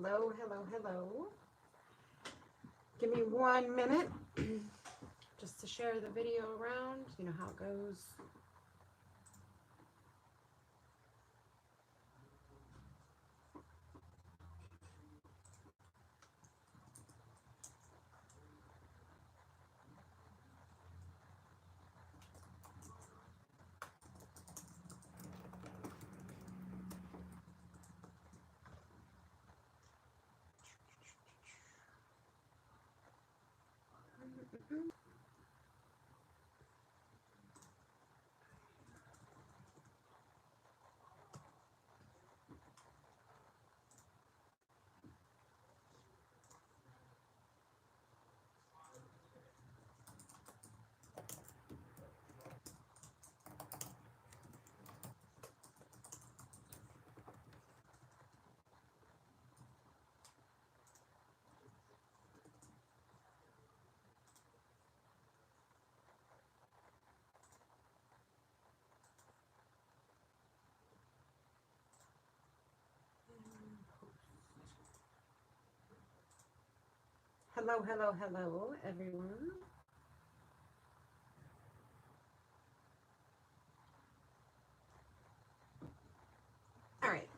Hello, hello, hello. Give me 1 minute just to share the video around. You know how it goes. Hello, hello, hello, everyone. All right.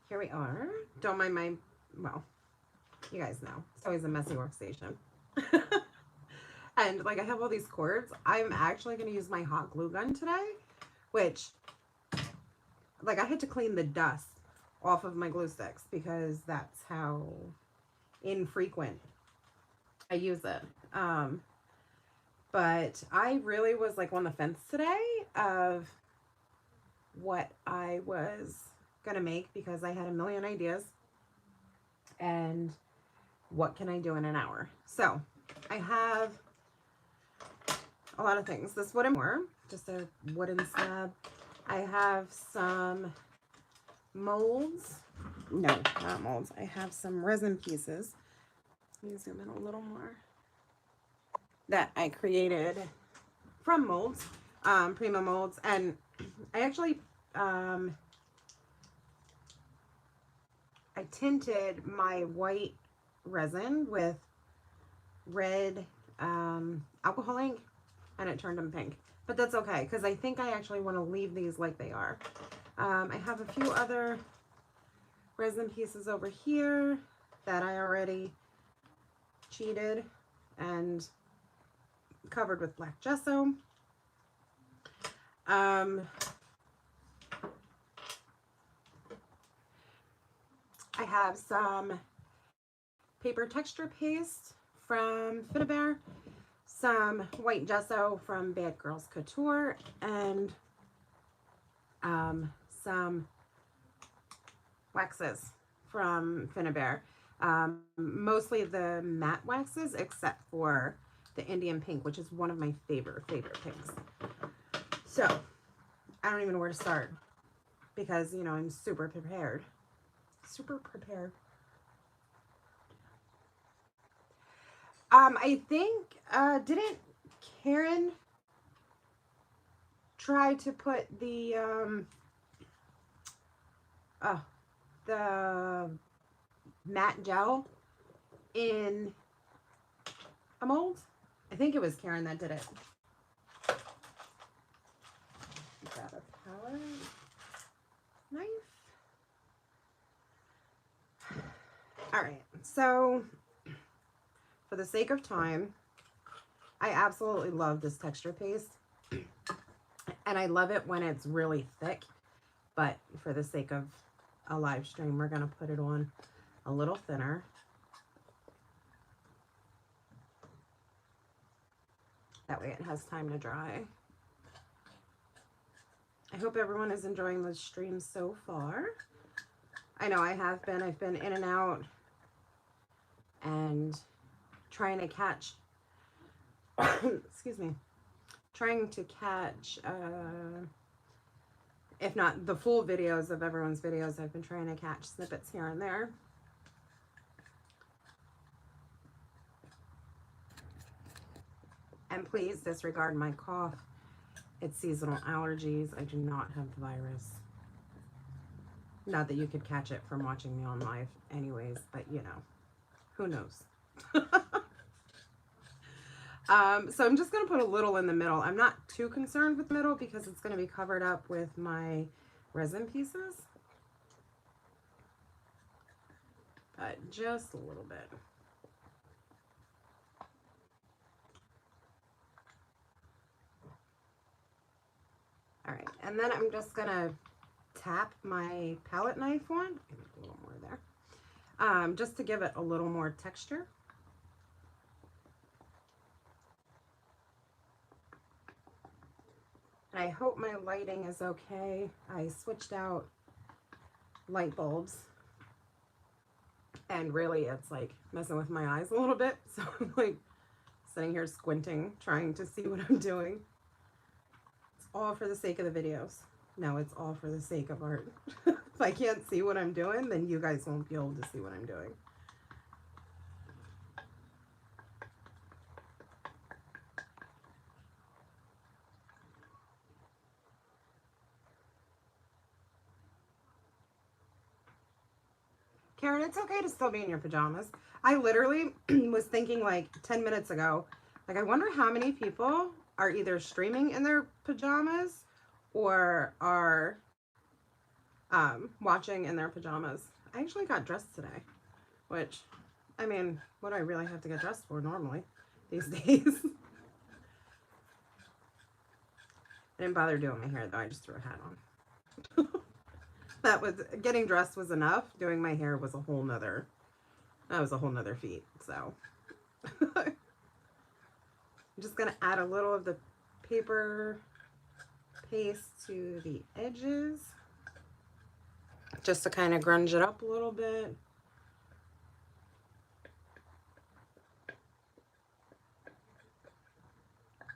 Here we are. Don't mind my, well, you guys know. It's always a messy workstation. And like I have all these cords. I'm actually going to use my hot glue gun today, which like I had to clean the dust off of my glue sticks because that's how infrequent I use it. But I really was like on the fence today of what I was gonna make because I had a million ideas and what can I do in an hour. So I have a lot of things. This wooden more, just a wooden slab. I have some molds. No, not molds. I have some resin pieces. Let me zoom in a little more. That I created from molds, Prima molds. And I actually, I tinted my white resin with red alcohol ink and it turned them pink. But that's okay because I think I actually want to leave these like they are. I have a few other resin pieces over here that I already cheated and covered with black gesso. I have some paper texture paste from Bear, some white gesso from Bad Girls Couture, and some waxes from Bear. Mostly the matte waxes, except for the Indian pink, which is one of my favorite pinks. So I don't even know where to start because, you know, I'm super prepared. I think, didn't Karen try to put the matte gel in a mold? I think it was Karen that did it. Grab a palette knife. All right, so for the sake of time, I absolutely love this texture paste. And I love it when it's really thick, but for the sake of a live stream, we're gonna put it on a little thinner. That way it has time to dry. I hope everyone is enjoying the stream so far. I know I have been. I've been in and out and trying to catch, excuse me, trying to catch, if not the full videos of everyone's videos, I've been trying to catch snippets here and there. And please disregard my cough. It's seasonal allergies. I do not have the virus. Not that you could catch it from watching me on live anyways, but you know, who knows? So I'm just going to put a little in the middle. I'm not too concerned with the middle because it's going to be covered up with my resin pieces. But just a little bit. All right, and then I'm just going to tap my palette knife on. A little more there. Just to give it a little more texture. I hope my lighting is okay. I switched out light bulbs and really it's like messing with my eyes a little bit. So I'm like sitting here squinting, trying to see what I'm doing. It's all for the sake of the videos. No, it's all for the sake of art. If I can't see what I'm doing, then you guys won't be able to see what I'm doing. Karen, it's okay to still be in your pajamas. I literally was thinking like 10 minutes ago, like I wonder how many people are either streaming in their pajamas or are watching in their pajamas. I actually got dressed today, which, I mean, what do I really have to get dressed for normally these days? I didn't bother doing my hair though, I just threw a hat on. That was, getting dressed was enough. Doing my hair was a whole nother, that was a whole nother feat, so. I'm just gonna add a little of the paper paste to the edges, just to kind of grunge it up a little bit.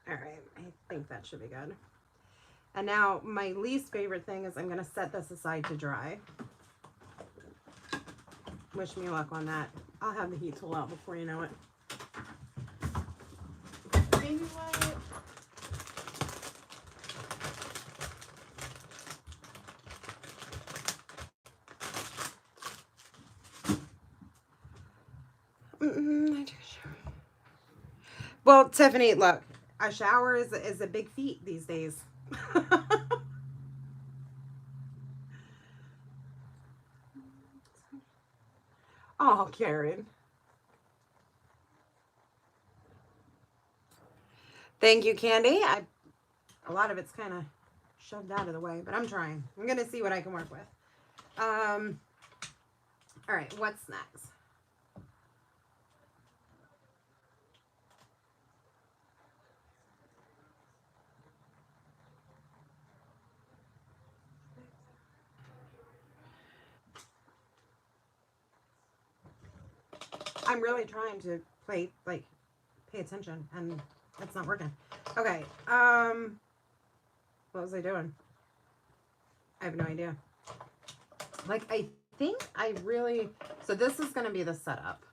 All right, I think that should be good. And now my least favorite thing is I'm going to set this aside to dry. Wish me luck on that. I'll have the heat tool out before you know it. Maybe what? Well, Tiffany, look, a shower is a big feat these days. Oh, Karen. Thank you, Candy. A lot of it's kind of shoved out of the way, but I'm trying. I'm going to see what I can work with. All right, what's next? I'm really trying to pay attention, and it's not working. Okay, what was I doing? I have no idea. Like, I think I really, so this is going to be the setup,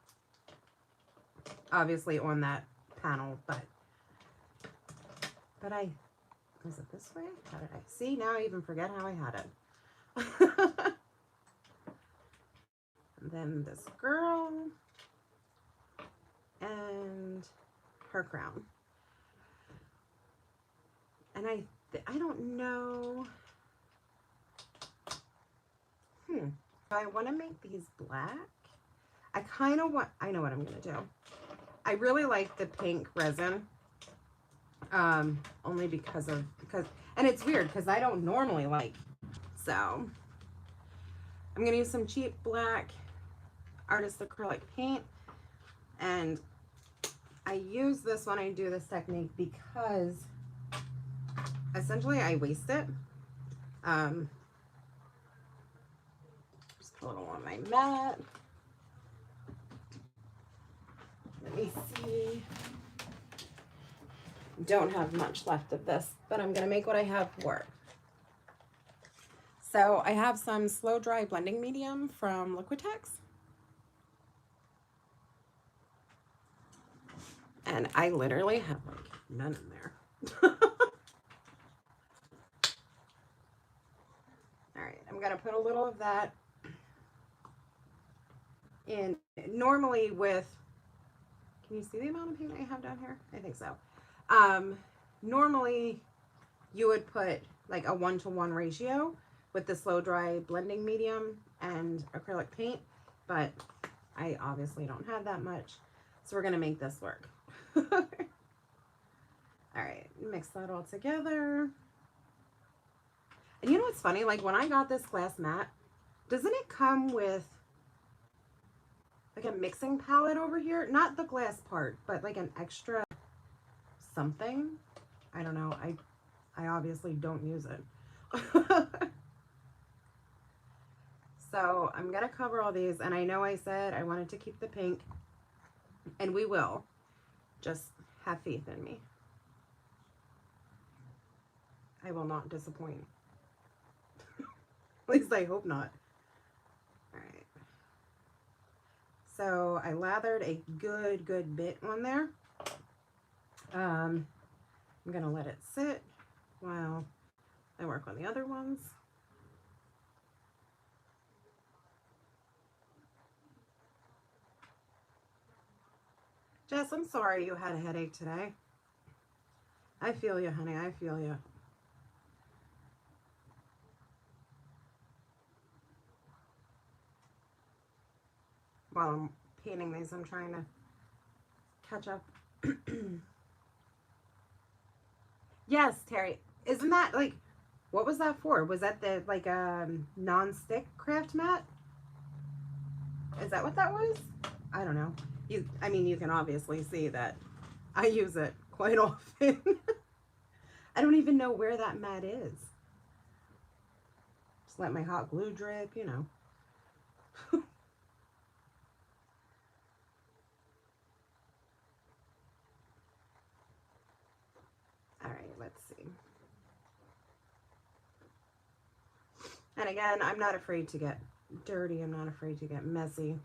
obviously on that panel, but was it this way? How did I, see, now I even forget how I had it. And then this girl and her crown. And I don't know. I want to make these black. I kind of want, I know what I'm going to do. I really like the pink resin. Only because, and it's weird because I don't normally like, so I'm going to use some cheap black artist acrylic paint. And I use this when I do this technique because essentially I waste it. Just a little on my mat. Let me see. Don't have much left of this, but I'm gonna make what I have work. So I have some slow dry blending medium from Liquitex. And I literally have like none in there. All right, I'm gonna put a little of that in. Normally with, can you see the amount of paint I have down here? I think so. Normally you would put like a 1-to-1 ratio with the slow dry blending medium and acrylic paint, but I obviously don't have that much, so we're gonna make this work. All right, mix that all together. And you know what's funny? Like when I got this glass mat, doesn't it come with like a mixing palette over here? Not the glass part, but like an extra something. I don't know. I obviously don't use it. So I'm gonna cover all these, and I know I said I wanted to keep the pink, and we will. Just have faith in me. I will not disappoint. At least I hope not. All right. So I lathered a good bit on there. I'm gonna let it sit while I work on the other ones. Jess, I'm sorry you had a headache today. I feel you, honey. I feel you. While I'm painting these, I'm trying to catch up. Yes, Terry. Isn't that like, what was that for? Was that the like non-stick craft mat? Is that what that was? I don't know. I mean, you can obviously see that I use it quite often. I don't even know where that mat is. Just let my hot glue drip, you know. All right, let's see. And again, I'm not afraid to get dirty. I'm not afraid to get messy.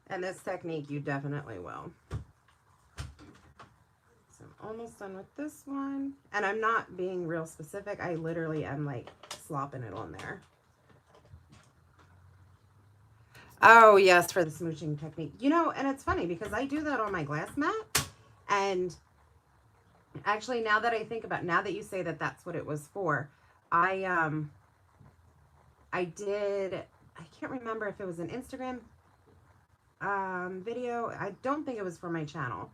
And this technique, you definitely will. So I'm almost done with this one. And I'm not being real specific. I literally am like slopping it on there. Oh, yes, for the smooching technique. You know, and it's funny because I do that on my glass mat. And actually, now that I think about, now that you say that that's what it was for, I did, I can't remember if it was an Instagram video. I don't think it was for my channel.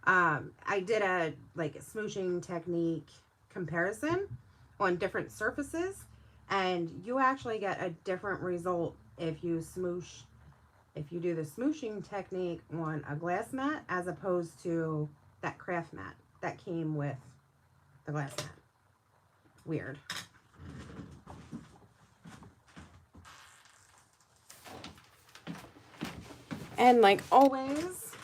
I did a like smooching technique comparison on different surfaces, and you actually get a different result if you smoosh, if you do the smooshing technique on a glass mat as opposed to that craft mat that came with the glass mat. Weird. And like always,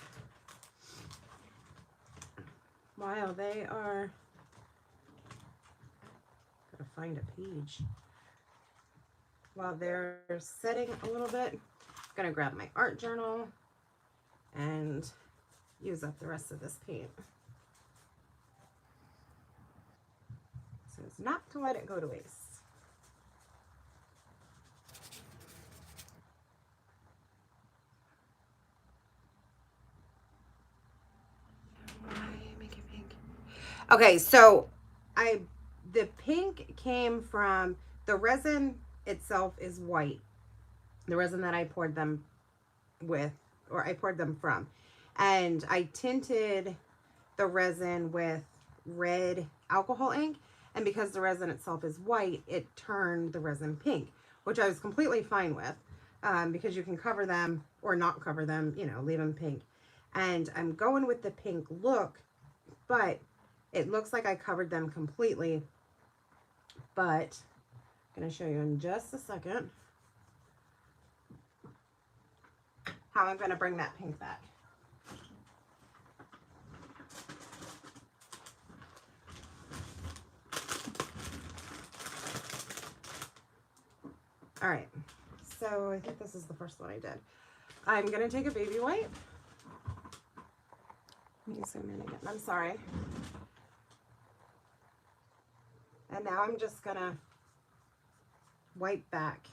while they are, gotta find a page. While they're setting a little bit, I'm gonna grab my art journal and use up the rest of this paint. So it's not to let it go to waste. Okay, so the pink came from, the resin itself is white. The resin that I poured them with, or I poured them from. And I tinted the resin with red alcohol ink. And because the resin itself is white, it turned the resin pink, which I was completely fine with, because you can cover them or not cover them, you know, leave them pink. And I'm going with the pink look, but it looks like I covered them completely. But I'm going to show you in just a second how I'm going to bring that pink back. All right, so I think this is the first one I did. I'm going to take a baby wipe. Let me zoom in again. I'm sorry. And now I'm just gonna wipe back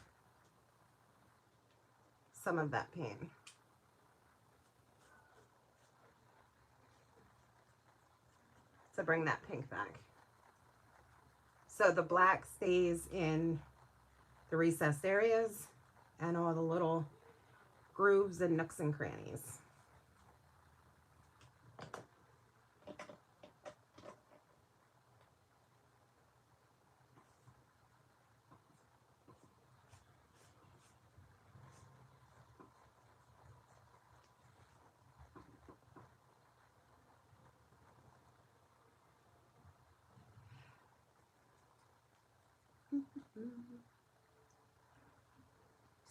some of that paint. To bring that pink back. So the black stays in the recessed areas and all the little grooves and nooks and crannies.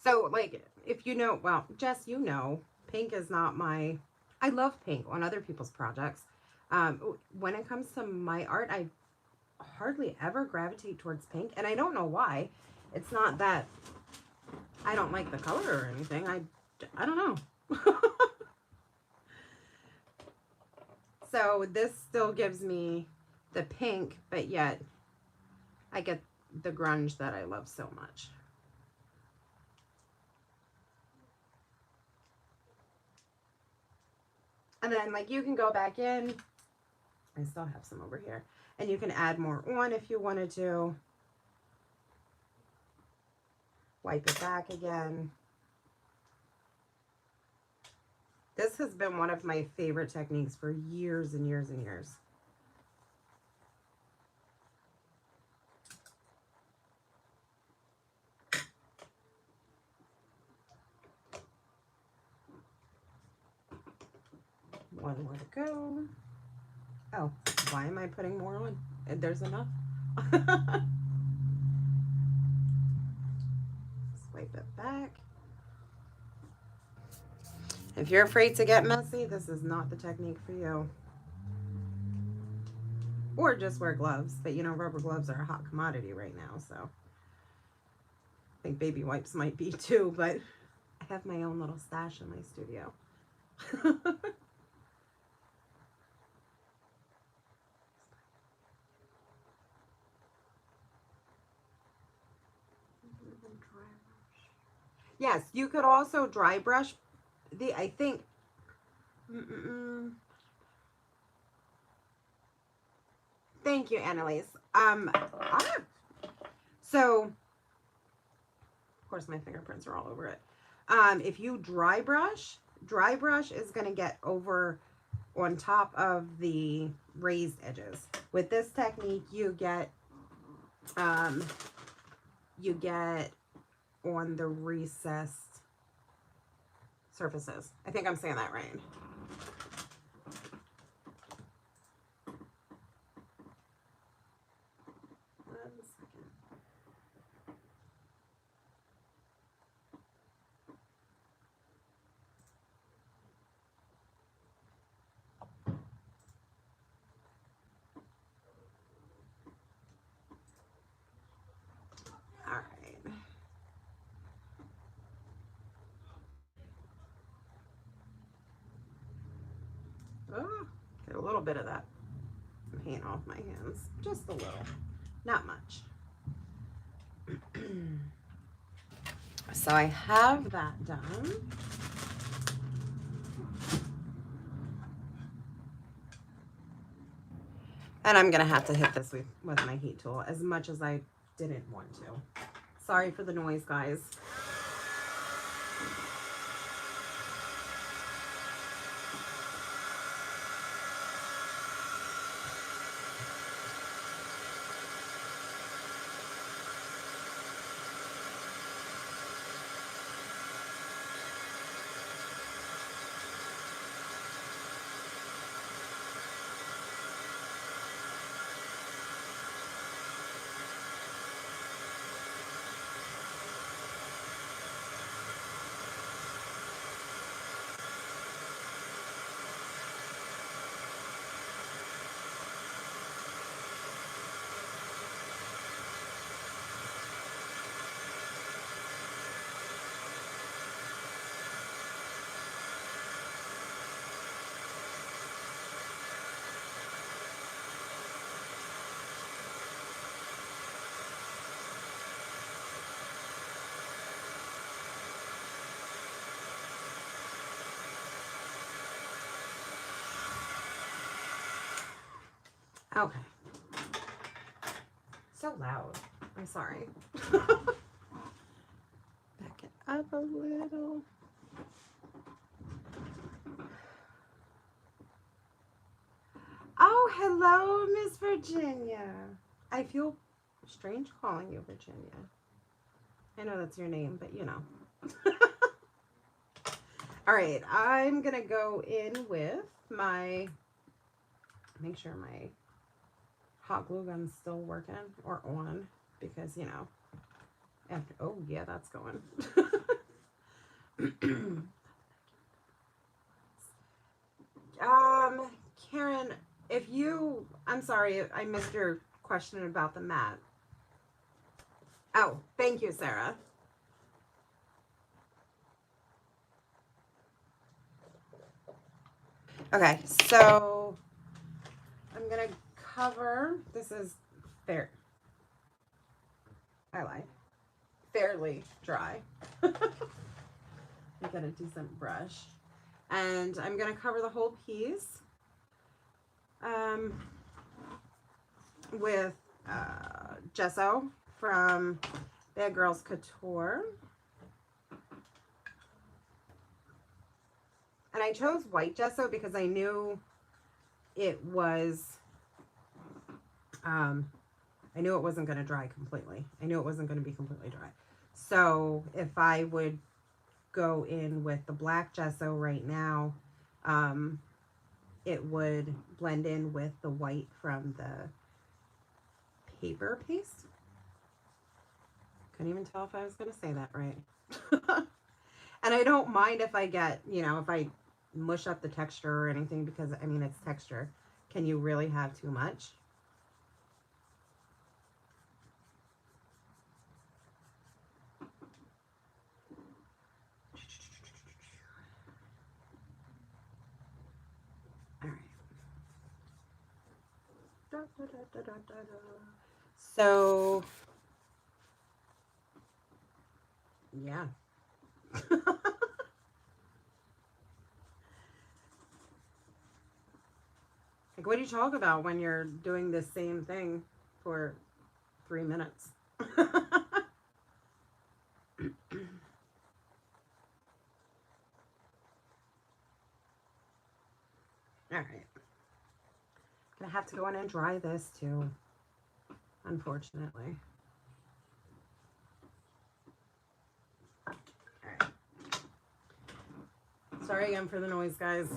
So, like, if you know, well, Jess, you know, pink is not my, I love pink on other people's projects. When it comes to my art, I hardly ever gravitate towards pink, and I don't know why. It's not that I don't like the color or anything. I don't know. So this still gives me the pink, but yet I get the grunge that I love so much. And then, like, you can go back in. I still have some over here. And you can add more on if you wanted to. Wipe it back again. This has been one of my favorite techniques for years and years and years. One more to go. Oh, why am I putting more on? There's enough. Just wipe it back. If you're afraid to get messy, this is not the technique for you. Or just wear gloves. But you know, rubber gloves are a hot commodity right now, so I think baby wipes might be too, but I have my own little stash in my studio. Yes, you could also dry brush. I think. Thank you, Annalise. So, of course, my fingerprints are all over it. If you dry brush is going to get over on top of the raised edges. With this technique, you get on the recessed surfaces. I think I'm saying that right. Oh, get a little bit of that paint off my hands. Just a little. Not much. So I have that done. And I'm going to have to hit this with my heat tool as much as I didn't want to. Sorry for the noise, guys. Okay. So loud. I'm sorry. Back it up a little. Oh, hello, Miss Virginia. I feel strange calling you Virginia. I know that's your name, but you know. All right, I'm going to go in with my, make sure my hot glue gun's still working or on, because, you know, after, oh yeah, that's going. Karen, if you, I'm sorry, I missed your question about the mat. Oh, thank you, Sarah. Okay, so I'm gonna cover, this is fair, I lied, fairly dry. I got a decent brush. And I'm gonna cover the whole piece with gesso from Bad Girls Couture. And I chose white gesso because I knew it was, I knew it wasn't going to dry completely. I knew it wasn't going to be completely dry. So if I would go in with the black gesso right now, it would blend in with the white from the paper paste. Couldn't even tell if I was going to say that right. And I don't mind if I get, you know, if I mush up the texture or anything, because I mean, it's texture. Can you really have too much? All right. So, yeah. Like, what do you talk about when you're doing the same thing for 3 minutes? All right. Gonna have to go in and dry this too, unfortunately. All right. Sorry again for the noise, guys.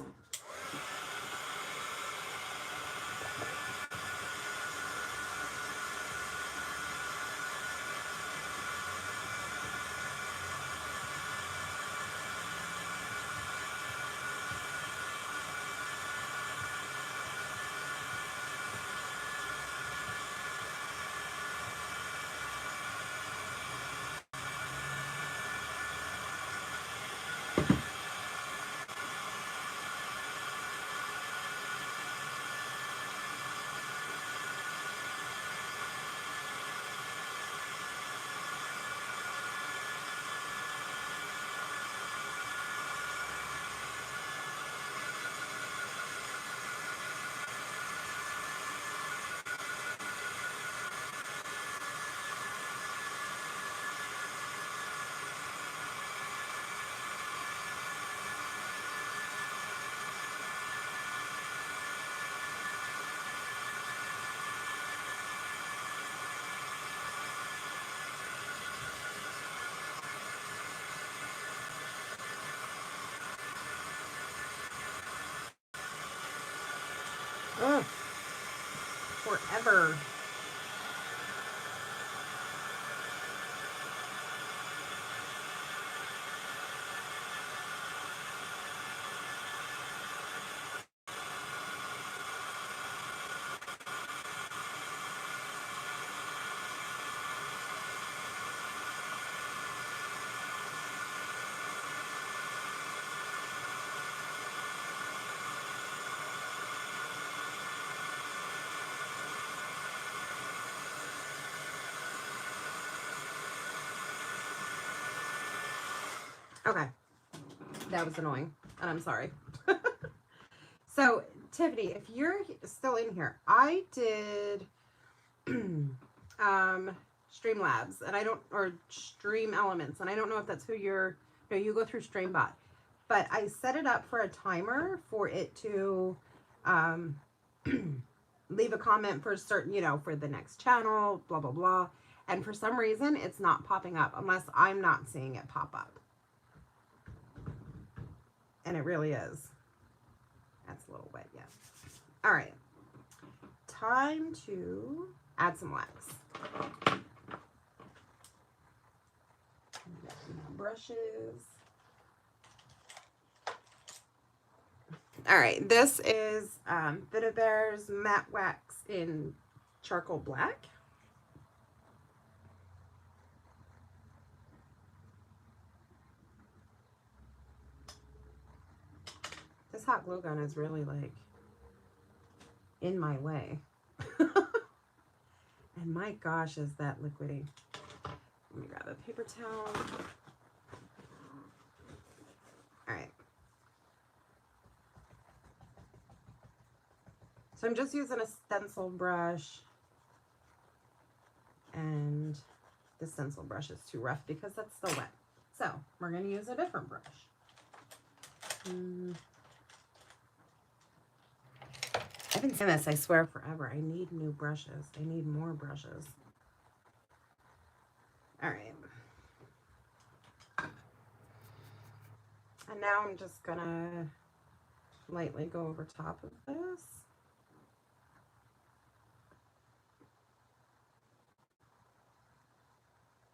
Ugh. Forever. Okay. That was annoying, and I'm sorry. So Tiffany, if you're still in here, I did Streamlabs, and I don't, or Stream Elements, and I don't know if that's who you're, no, you go through StreamBot, but I set it up for a timer for it to leave a comment for certain, you know, for the next channel, blah, blah, blah. And for some reason, it's not popping up unless I'm not seeing it pop up. And it really is. That's a little wet yet. All right. Time to add some wax. Brushes. All right. This is Vitabear's Matte Wax in Charcoal Black. This hot glue gun is really like in my way. And my gosh, is that liquidy. Let me grab a paper towel. All right. So I'm just using a stencil brush. And the stencil brush is too rough because that's still wet. So we're going to use a different brush. I've been saying this, I swear, forever. I need new brushes. I need more brushes. All right. And now I'm just gonna lightly go over top of this.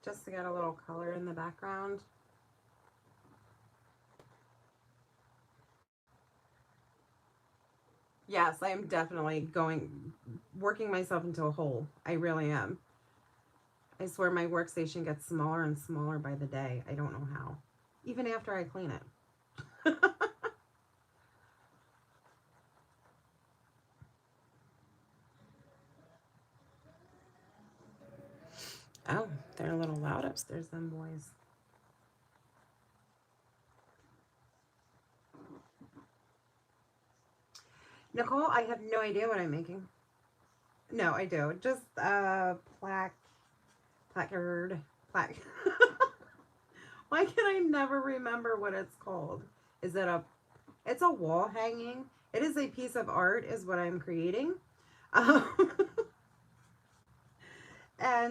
Just to get a little color in the background. Yes, I am definitely working myself into a hole. I really am. I swear my workstation gets smaller and smaller by the day. I don't know how. Even after I clean it. Oh, they're a little loud upstairs, them boys. Nicole, I have no idea what I'm making. No, I do. Just placard. Why can I never remember what it's called? Is it it's a wall hanging. It is a piece of art is what I'm creating. And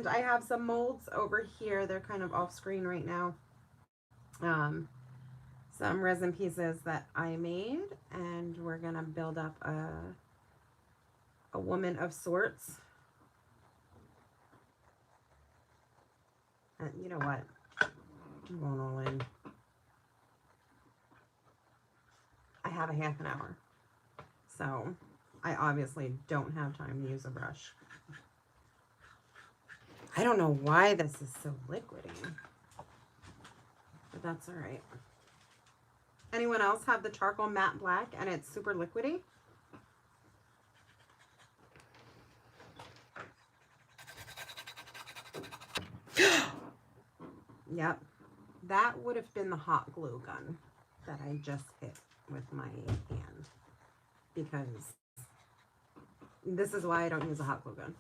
I have some molds over here. They're kind of off screen right now. Some resin pieces that I made, and we're gonna build up a woman of sorts. And you know what? I'm going all in. I have a half an hour, so I obviously don't have time to use a brush. I don't know why this is so liquidy, but that's all right. Anyone else have the charcoal matte black and it's super liquidy? Yep, that would have been the hot glue gun that I just hit with my hand, because this is why I don't use a hot glue gun.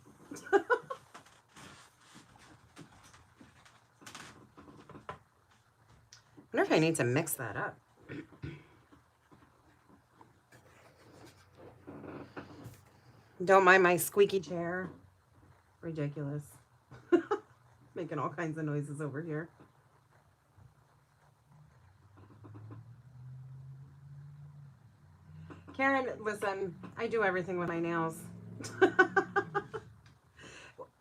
I wonder if I need to mix that up. Don't mind my squeaky chair. Ridiculous. Making all kinds of noises over here. Karen, listen, I do everything with my nails.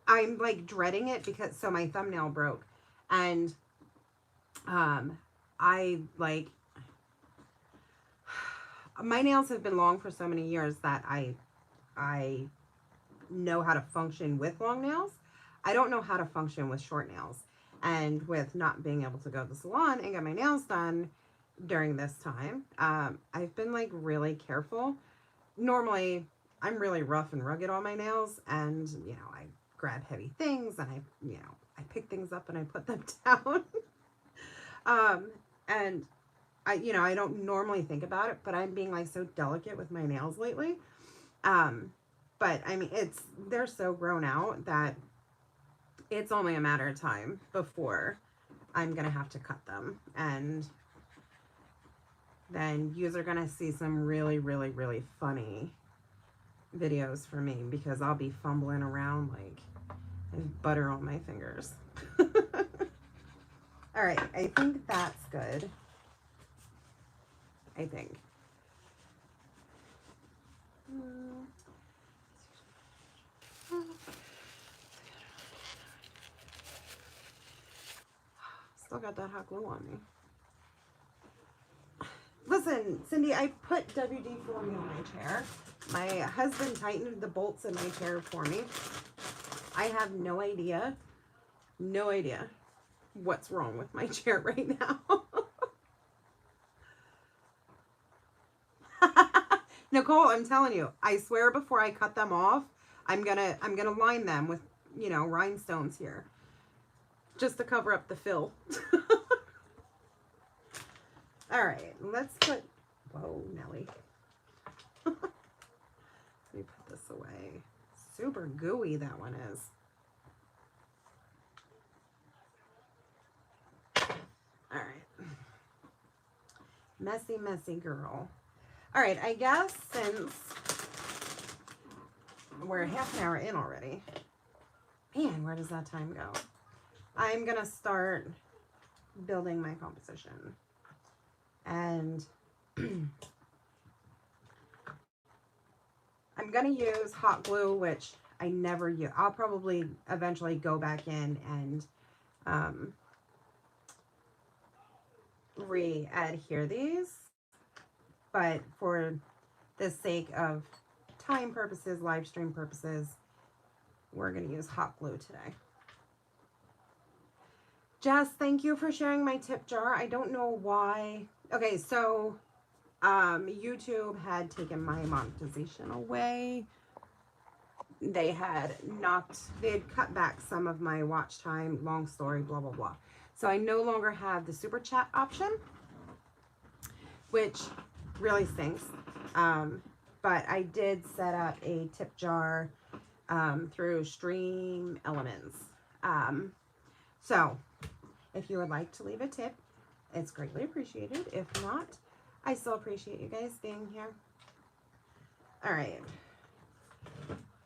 I'm like dreading it because, so my thumbnail broke, and I like, my nails have been long for so many years that I know how to function with long nails. I don't know how to function with short nails. And with not being able to go to the salon and get my nails done during this time, I've been like really careful. Normally, I'm really rough and rugged on my nails, and you know, I grab heavy things and I pick things up and I put them down. And I don't normally think about it, but I'm being like so delicate with my nails lately. But I mean, they're so grown out that it's only a matter of time before I'm going to have to cut them. And then yous are going to see some really, really, really funny videos for me because I'll be fumbling around like there's butter on my fingers. All right, I think that's good. I think. Still got that hot glue on me. Listen, Cindy, I put WD-40 on my chair. My husband tightened the bolts in my chair for me. I have no idea what's wrong with my chair right now. Nicole, I'm telling you, I swear before I cut them off, I'm gonna line them with, rhinestones here. Just to cover up the fill. All right, let's put, whoa, Nelly. Let me put this away. Super gooey that one is. All right. Messy, messy girl. All right, I guess since we're half an hour in already, man, where does that time go? I'm gonna start building my composition. And I'm gonna use hot glue, which I never use. I'll probably eventually go back in and re-adhere these, but for the sake of time purposes, live stream purposes, we're gonna use hot glue today. Jess, thank you for sharing my tip jar. I don't know why. Okay, so YouTube had taken my monetization away. They had cut back some of my watch time, long story, blah, blah, blah. So I no longer have the super chat option, which really stinks. But I did set up a tip jar through Stream Elements. So if you would like to leave a tip, it's greatly appreciated. If not, I still appreciate you guys being here. All right.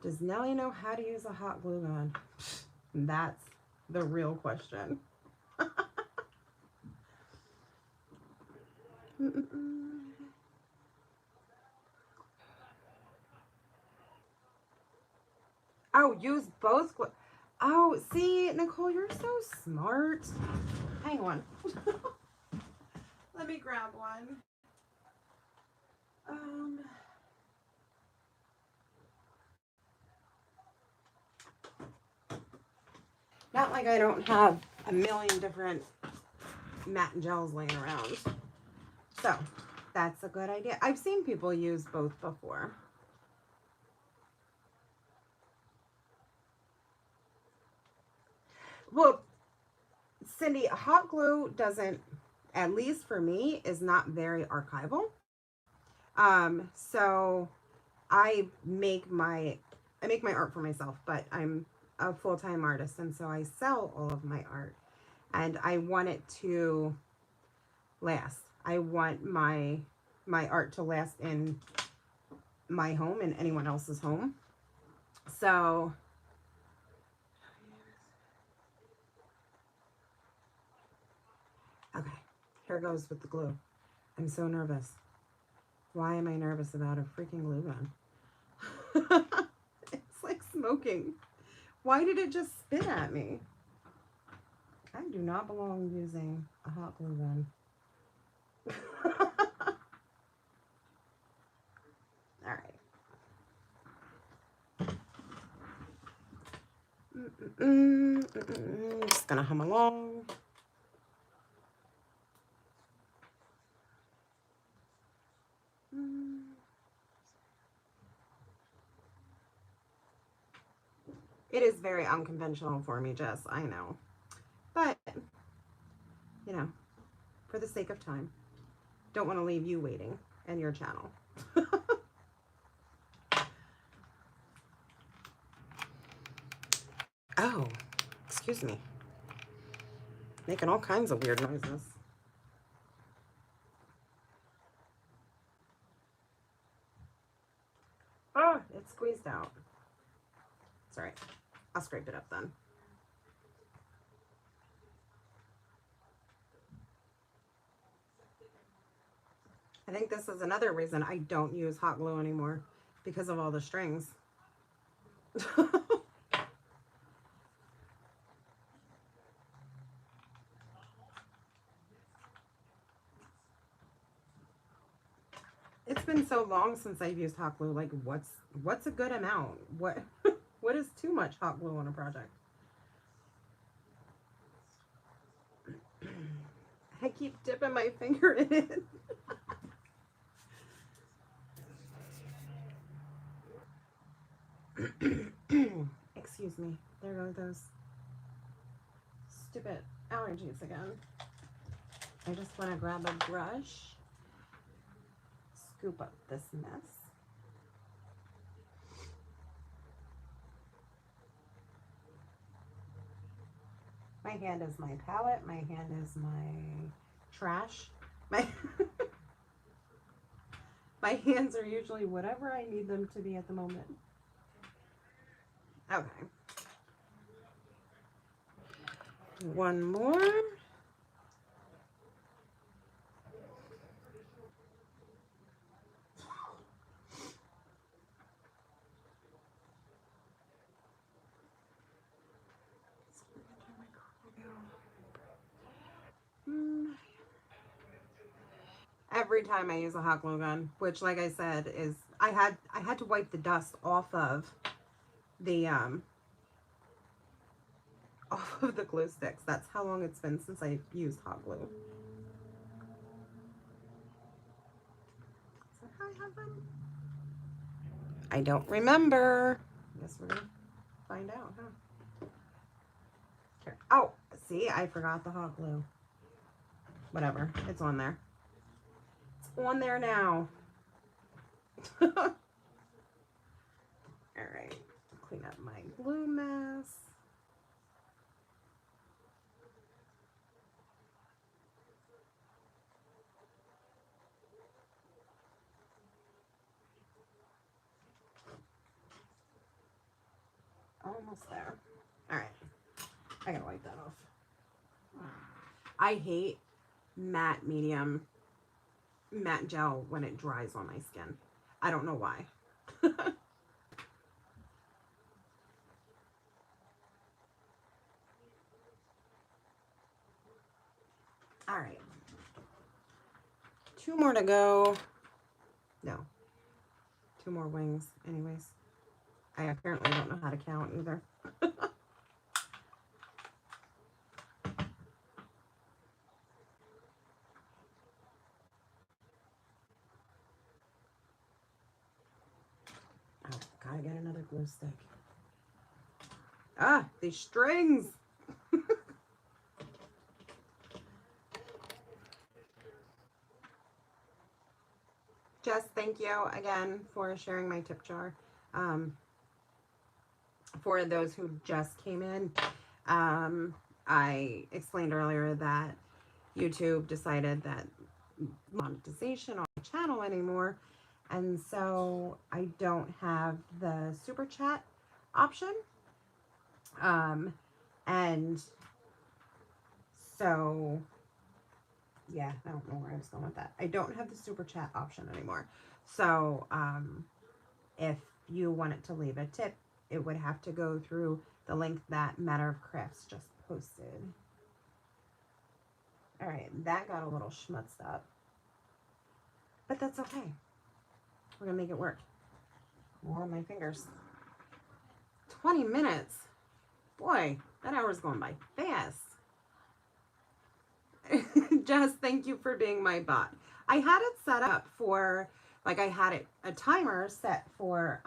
Does Nelly know how to use a hot glue gun? That's the real question. Oh, use both glue. Oh, see, Nicole, you're so smart. Hang on. Let me grab one. Not like I don't have a million different matte gels laying around. So, that's a good idea. I've seen people use both before. Well, Cindy, hot glue doesn't, at least for me, is not very archival. So I make my art for myself, but I'm a full-time artist, and so I sell all of my art, and I want it to last. I want my art to last in my home and anyone else's home. So okay, here goes with the glue. I'm so nervous. Why am I nervous about a freaking glue gun? It's like smoking. Why did it just spit at me? I do not belong using a hot glue gun. All right. Just gonna hum along. It is very unconventional for me, Jess, I know. But, for the sake of time. don't want to leave you waiting and your channel. Oh, excuse me. Making all kinds of weird noises. Oh, it's squeezed out. Sorry. I'll scrape it up then. I think this is another reason I don't use hot glue anymore, because of all the strings. It's been so long since I've used hot glue. Like, what's a good amount? What what is too much hot glue on a project? I keep dipping my finger in it. Excuse me. There go those stupid allergies again. I just want to grab a brush, scoop up this mess. My hand is my palette. My hand is my trash. My my hands are usually whatever I need them to be at the moment. Okay. One more. Every time I use a hot glue gun, which, like I said, is I had to wipe the dust off of the glue sticks. That's how long it's been since I used hot glue. Is that how I have them? I don't remember. I guess we're gonna find out, huh? Here. Oh, see, I forgot the hot glue. Whatever, it's on there. It's on there now. All right, clean up my glue mess. Almost there. All right, I gotta wipe that off. I hate matte gel when it dries on my skin. I don't know why. All right. 2 more to go. No. 2 more wings. Anyways. I apparently don't know how to count either. Oh, gotta get another glue stick. Ah, these strings. Jess, thank you again for sharing my tip jar. For those who just came in, I explained earlier that YouTube decided that monetization on my channel anymore, and so I don't have the super chat option. And so yeah, I don't know where I was going with that. I don't have the super chat option anymore. So if you wanted to leave a tip, it would have to go through the link that Matter of Crafts just posted. All right, that got a little schmutzed up, but that's okay. We're gonna make it work. More on my fingers. 20 minutes. Boy, that hour's going by fast. Jess, thank you for being my bot. I had it set up for, like, I had it a timer set for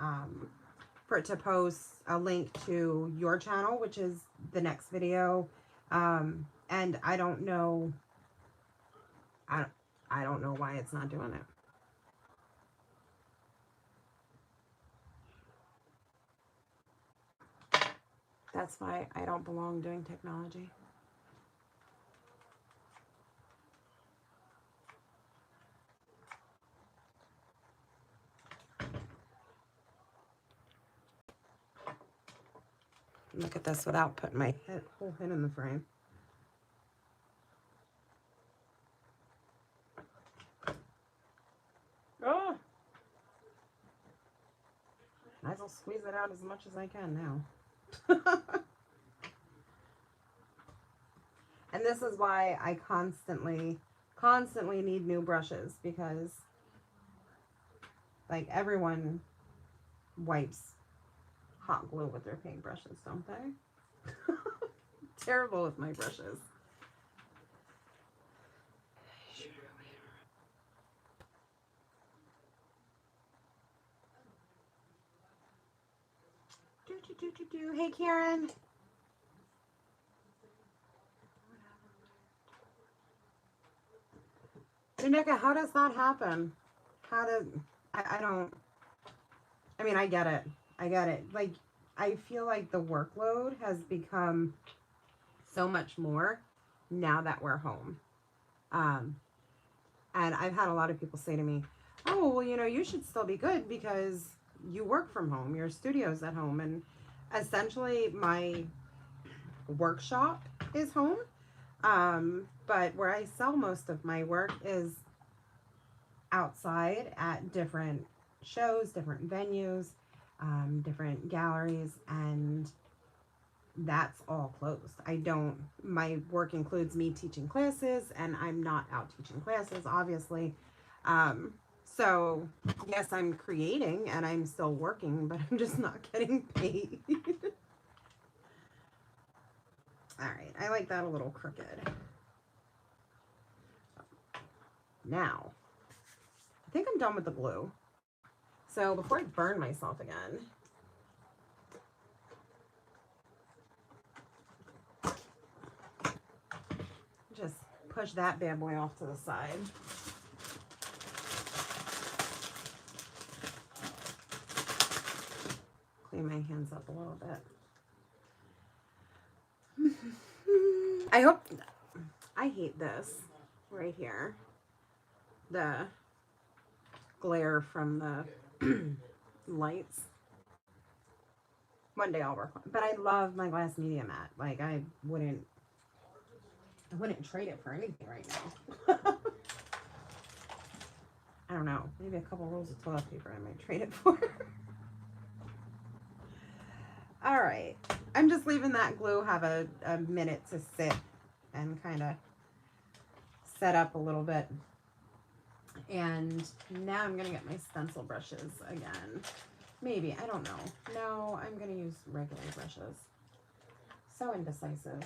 it to post a link to your channel, which is the next video. And I don't know. I don't know why it's not doing it. That's why I don't belong doing technology. Look at this without putting my whole head in the frame. Oh! Might as well squeeze it out as much as I can now. And this is why I constantly need new brushes, because like everyone wipes hot glue with their paintbrushes, don't they? Terrible with my brushes. Hey, Karen. Danica, how does that happen? How did... I don't... I mean, I get it. I get it. Like, I feel like the workload has become so much more now that we're home. And I've had a lot of people say to me, oh, well, you know, you should still be good because you work from home. Your studio's at home. And essentially my workshop is home. But where I sell most of my work is outside at different shows, different venues, different galleries, and that's all closed. My work includes me teaching classes, and I'm not out teaching classes, obviously. So yes, I'm creating and I'm still working, but I'm just not getting paid. All right, I like that a little crooked. Now, I think I'm done with the glue. So before I burn myself again, just push that bad boy off to the side. Clean my hands up a little bit. I hate this right here. The glare from the lights. One day I'll work on it. But I love my glass media mat. Like, I wouldn't trade it for anything right now. I don't know. Maybe a couple rolls of toilet paper I might trade it for. All right. I'm just leaving that glue have a minute to sit and kind of set up a little bit. And now I'm going to get my stencil brushes again. Maybe. I don't know. No, I'm going to use regular brushes. So indecisive.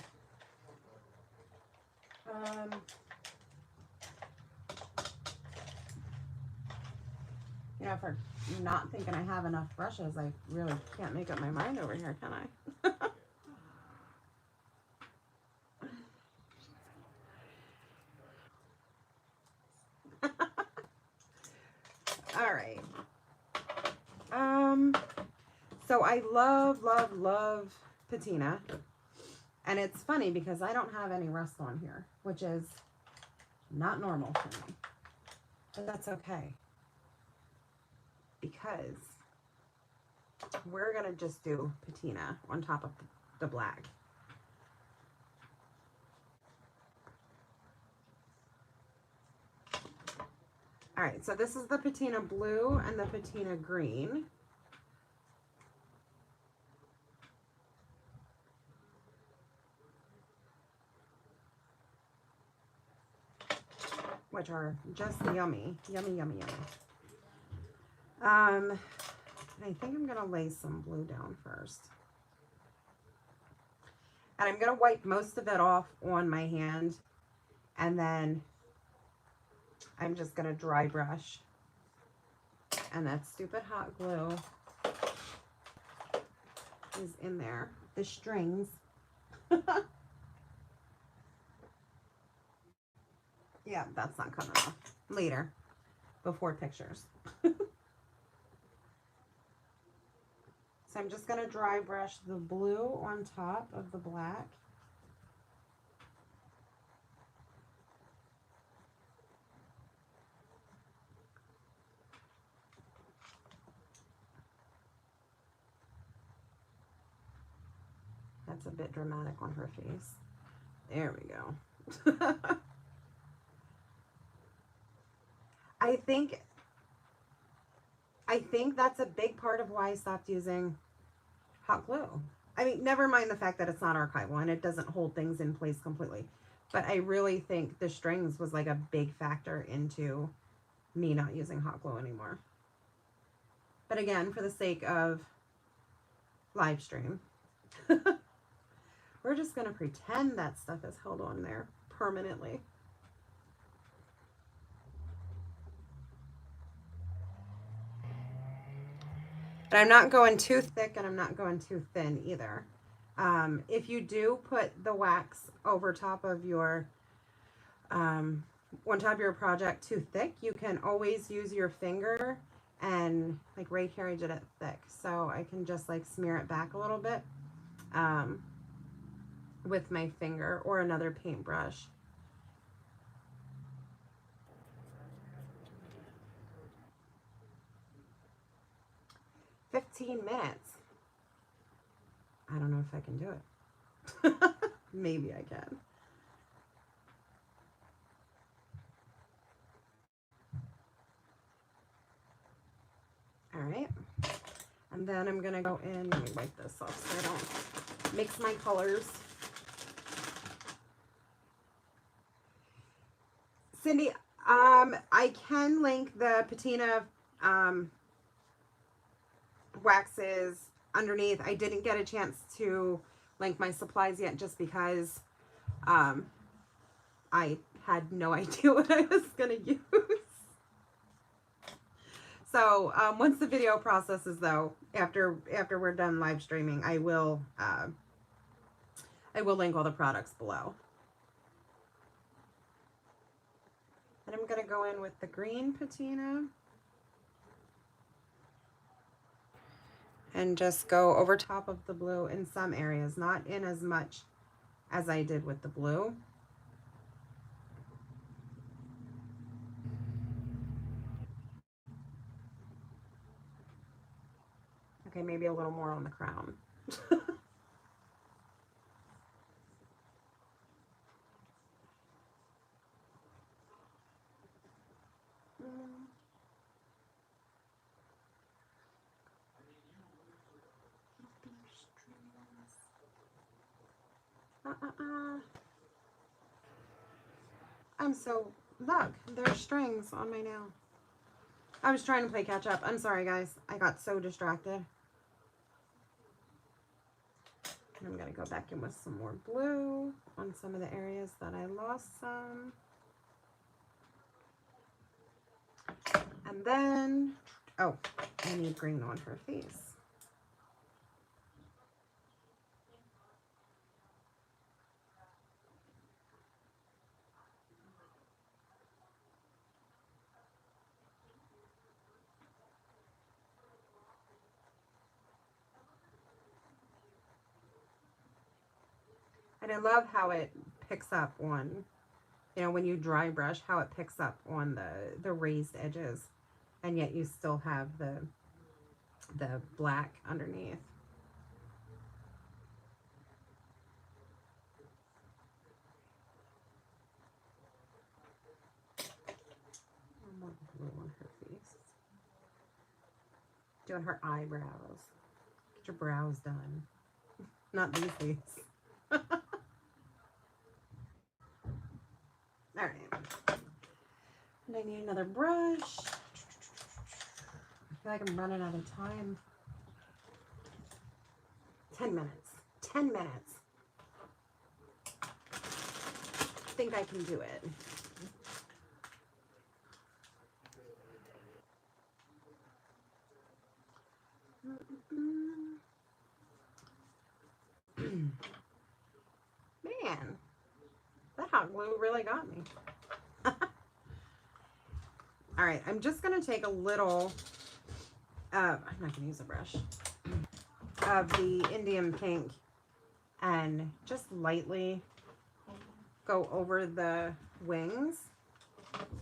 You know, if I'm not thinking I have enough brushes, I really can't make up my mind over here, can I? All right. So I love patina. And it's funny because I don't have any rust on here, which is not normal for me. But that's okay. Because we're going to just do patina on top of the black. All right, so this is the patina blue and the patina green. Which are just yummy, yummy, yummy, yummy. And I think I'm gonna lay some blue down first. And I'm gonna wipe most of it off on my hand, and then I'm just gonna dry brush. And that stupid hot glue is in there. The strings. Yeah, that's not coming off. later, before pictures. So I'm just going to dry brush the blue on top of the black. That's a bit dramatic on her face. There we go. I think that's a big part of why I stopped using hot glue. I mean, never mind the fact that it's not archival and it doesn't hold things in place completely. But I really think the strings was like a big factor into me not using hot glue anymore. But again, for the sake of live stream, we're just going to pretend that stuff is held on there permanently. But I'm not going too thick and I'm not going too thin either. If you do put the wax over top of your, on top of your project too thick, you can always use your finger, and like right here I did it thick. So I can just like smear it back a little bit with my finger or another paintbrush. "15 minutes. I don't know if I can do it. Maybe I can. All right. And then I'm going to go in, let me wipe this off so I don't mix my colors. Cindy, I can link the patina waxes underneath. I didn't get a chance to link my supplies yet just because I had no idea what I was going to use. So once the video processes, though, after we're done live streaming, I will link all the products below. And I'm going to go in with the green patina and just go over top of the blue in some areas, not in as much as I did with the blue. Okay, maybe a little more on the crown. I'm so, look, there's strings on my nail. I was trying to play catch up. I'm sorry, guys. I got so distracted. I'm going to go back in with some more blue on some of the areas that I lost some. And then, oh, I need green on her face. And I love how it picks up on, you know, when you dry brush, how it picks up on the raised edges, and yet you still have the black underneath. More blue on her face. Doing her eyebrows. Get your brows done. Not these days. All right. And I need another brush. I feel like I'm running out of time. 10 minutes. 10 minutes. I think I can do it. Man, that hot glue really got me. All right, I'm just going to take a little, I'm not going to use a brush, of the Indian pink and just lightly go over the wings,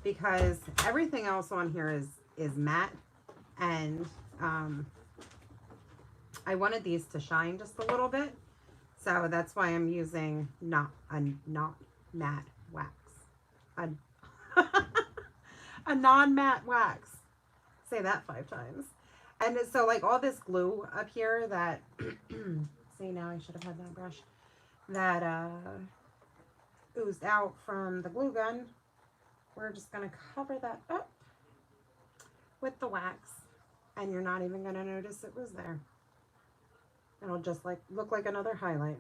because everything else on here is matte, and I wanted these to shine just a little bit, so that's why I'm using not matte wax, a, a non-matte wax. Say that 5 times. And so like all this glue up here that see, now I should have had that brush, that oozed out from the glue gun, we're just going to cover that up with the wax, and you're not even going to notice it was there. It'll just like look like another highlight.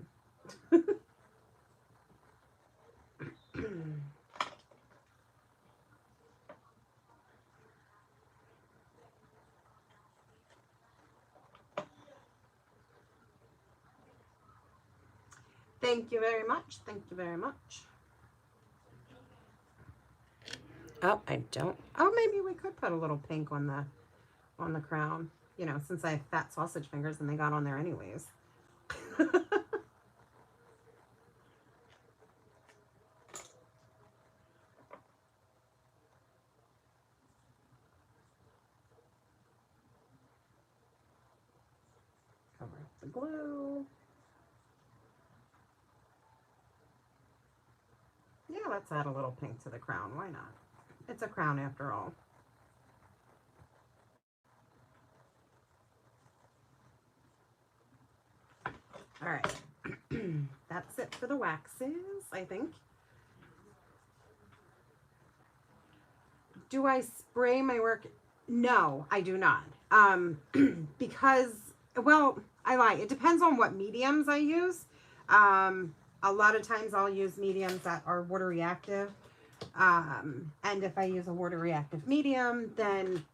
Thank you very much. Thank you very much. Oh, I don't. Oh, maybe we could put a little pink on the crown. You know, since I have fat sausage fingers and they got on there anyways. Cover up the glue. Yeah, let's add a little pink to the crown. Why not? It's a crown after all. All right. That's it for the waxes, I think. Do I spray my work? No, I do not. Because, well, I lie. It depends on what mediums I use. A lot of times I'll use mediums that are water reactive. And if I use a water reactive medium, then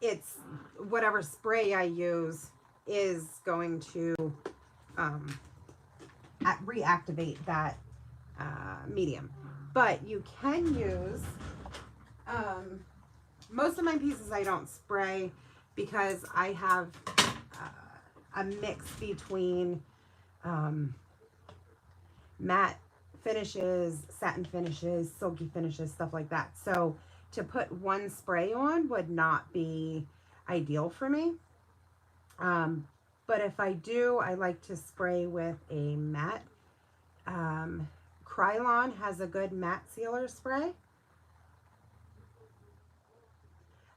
it's whatever spray I use is going to reactivate that medium. But you can use, most of my pieces I don't spray because I have a mix between matte finishes, satin finishes, silky finishes, stuff like that. So to put one spray on would not be ideal for me. But if I do, I like to spray with a matte. Krylon has a good matte sealer spray.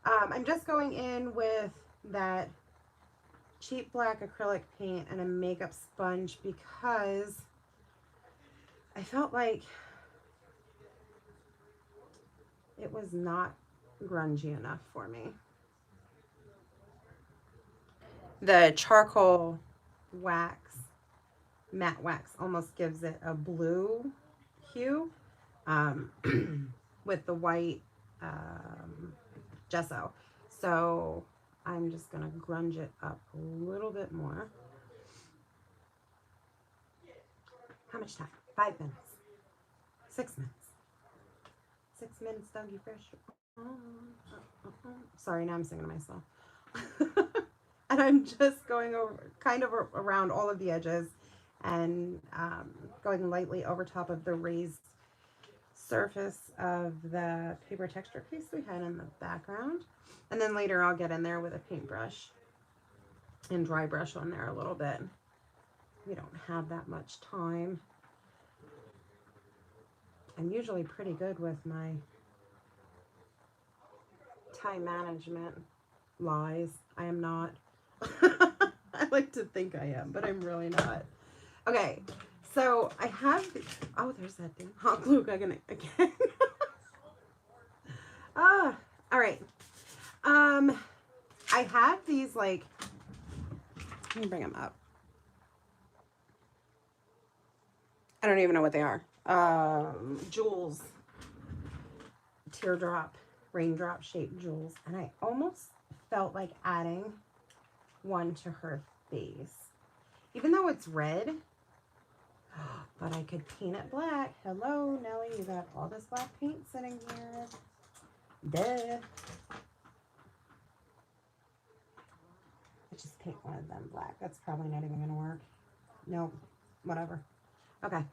I'm just going in with that cheap black acrylic paint and a makeup sponge because I felt like it was not grungy enough for me. The charcoal wax, matte wax, almost gives it a blue hue with the white gesso. So I'm just going to grunge it up a little bit more. How much time? 5 minutes. 6 minutes. 6 minutes, Dougie Fresh. Sorry, now I'm singing to myself. And I'm just going over, kind of around all of the edges and going lightly over top of the raised surface of the paper texture case we had in the background. And then later I'll get in there with a paintbrush and dry brush on there a little bit. We don't have that much time. I'm usually pretty good with my time management. Lies. I am not. I like to think I am, but I'm really not. Okay, so I have, oh, there's that thing. Hot glue again. All right. I have these, like, let me bring them up. I don't even know what they are. Jewels, teardrop, raindrop shaped jewels, and I almost felt like adding one to her face, even though it's red. But I could paint it black. Hello, Nelly, you got all this black paint sitting here. Duh. Let's just paint one of them black. That's probably not even gonna work. Nope, whatever. Okay.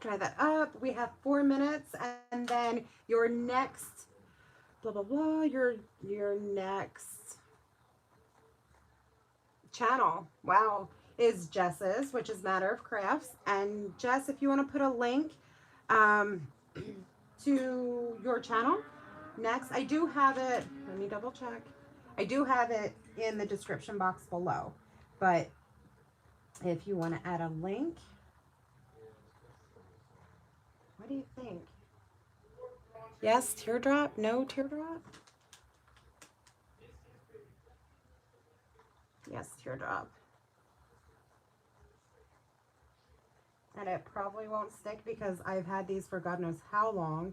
Try that up. We have 4 minutes, and then your next blah blah blah. Your next channel, wow, is Jess's, which is Matter of Crafts. And Jess, if you want to put a link to your channel next, I do have it. Let me double check. I do have it in the description box below, but if you want to add a link, what do you think? Yes, teardrop? No teardrop? Yes, teardrop. And it probably won't stick because I've had these for God knows how long,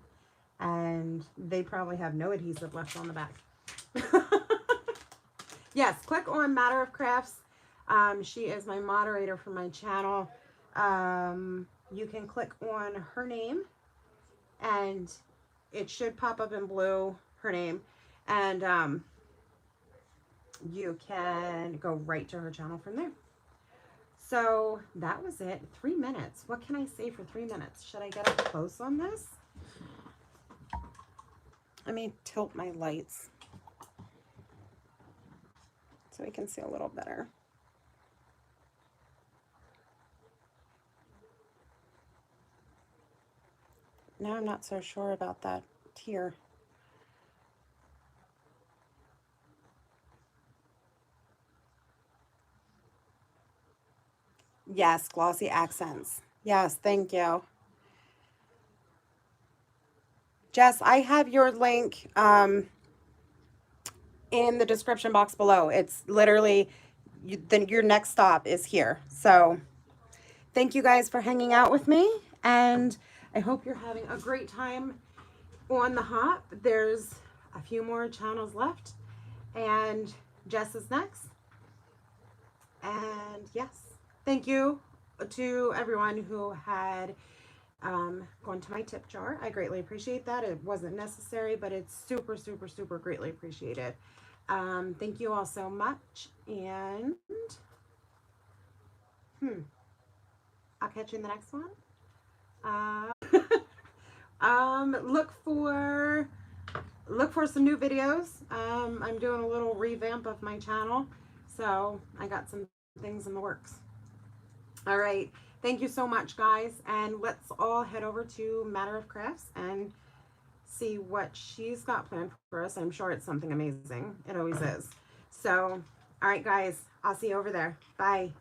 and they probably have no adhesive left on the back. Yes, click on Matter of Crafts. She is my moderator for my channel. You can click on her name, and it should pop up in blue, her name, and you can go right to her channel from there. So that was it. 3 minutes. What can I say for 3 minutes? Should I get up close on this? Let me tilt my lights so we can see a little better. Now I'm not so sure about that tier. Yes, glossy accents. Yes, thank you. Jess, I have your link in the description box below. It's literally, your next stop is here. So thank you guys for hanging out with me, and I hope you're having a great time on the hop. There's a few more channels left, and Jess is next. And yes, thank you to everyone who had gone to my tip jar. I greatly appreciate that. It wasn't necessary, but it's super, super, super greatly appreciated. Thank you all so much, and I'll catch you in the next one. Look for some new videos. I'm doing a little revamp of my channel, so I got some things in the works. All right, thank you so much, guys, and let's all head over to Matter of Crafts and see what she's got planned for us. I'm sure it's something amazing. It always is. So, all right, guys, I'll see you over there. Bye.